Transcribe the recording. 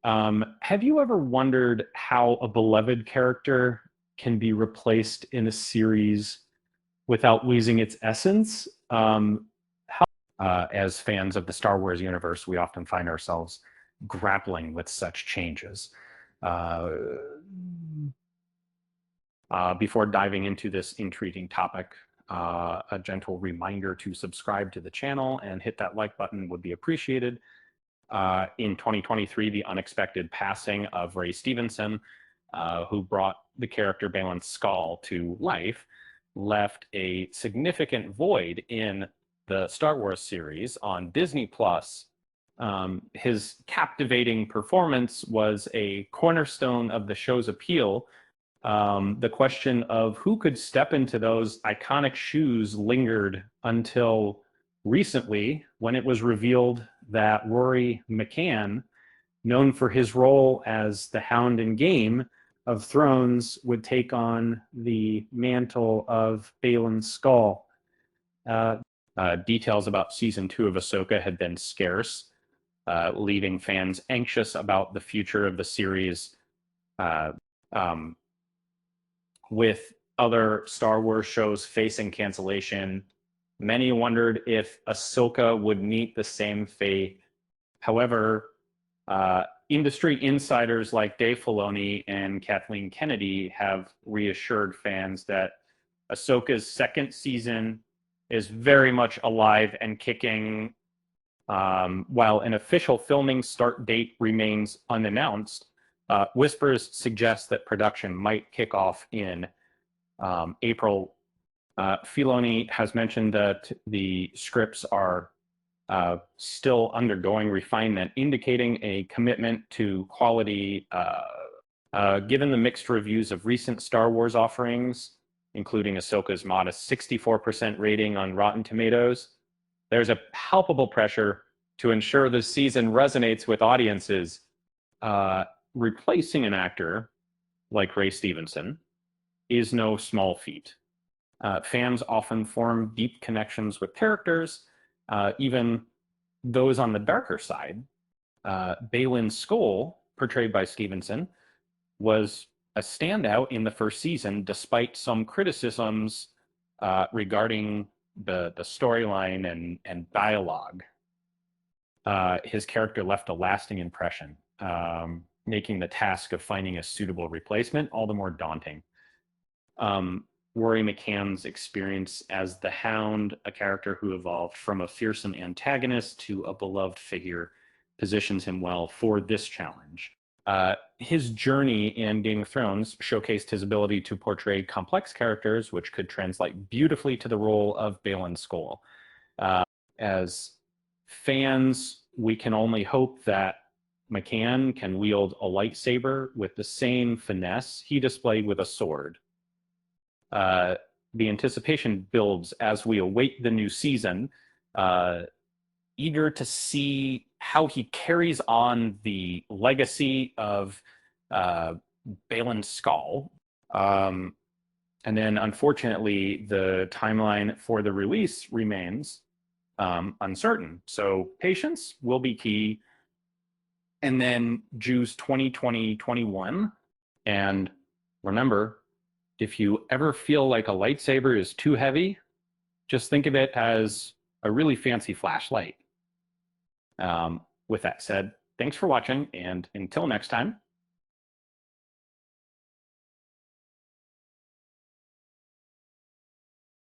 Have you ever wondered how a beloved character can be replaced in a series without losing its essence? As fans of the Star Wars universe, we often find ourselves grappling with such changes. Uh, Before diving into this intriguing topic, a gentle reminder to subscribe to the channel and hit that like button would be appreciated. In 2023, the unexpected passing of Ray Stevenson, who brought the character Baylan Skoll to life, left a significant void in the Star Wars series on Disney Plus. His captivating performance was a cornerstone of the show's appeal. The question of who could step into those iconic shoes lingered until recently, when it was revealed that Rory McCann, known for his role as the Hound in Game of Thrones, would take on the mantle of Baylan Skoll. Details about season 2 of Ahsoka had been scarce, leaving fans anxious about the future of the series. With other Star Wars shows facing cancellation, many wondered if Ahsoka would meet the same fate. However, industry insiders like Dave Filoni and Kathleen Kennedy have reassured fans that Ahsoka's second season is very much alive and kicking. While an official filming start date remains unannounced, whispers suggest that production might kick off in April. Filoni has mentioned that the scripts are still undergoing refinement, indicating a commitment to quality. Given the mixed reviews of recent Star Wars offerings, including Ahsoka's modest 64% rating on Rotten Tomatoes, there's a palpable pressure to ensure the season resonates with audiences. Replacing an actor like Ray Stevenson is no small feat. Fans often form deep connections with characters, even those on the darker side. Baylan Skoll, portrayed by Stevenson, was a standout in the first season, despite some criticisms regarding the storyline and dialogue. His character left a lasting impression, making the task of finding a suitable replacement all the more daunting. Rory McCann's experience as the Hound, a character who evolved from a fearsome antagonist to a beloved figure, positions him well for this challenge. His journey in Game of Thrones showcased his ability to portray complex characters, which could translate beautifully to the role of Baylan Skoll. As fans, we can only hope that McCann can wield a lightsaber with the same finesse he displayed with a sword. The anticipation builds as we await the new season, eager to see how he carries on the legacy of Baylan Skoll. And then, unfortunately, the timeline for the release remains uncertain. So patience will be key. And then June 2021. And remember, if you ever feel like a lightsaber is too heavy, just think of it as a really fancy flashlight. With that said, thanks for watching, and until next time,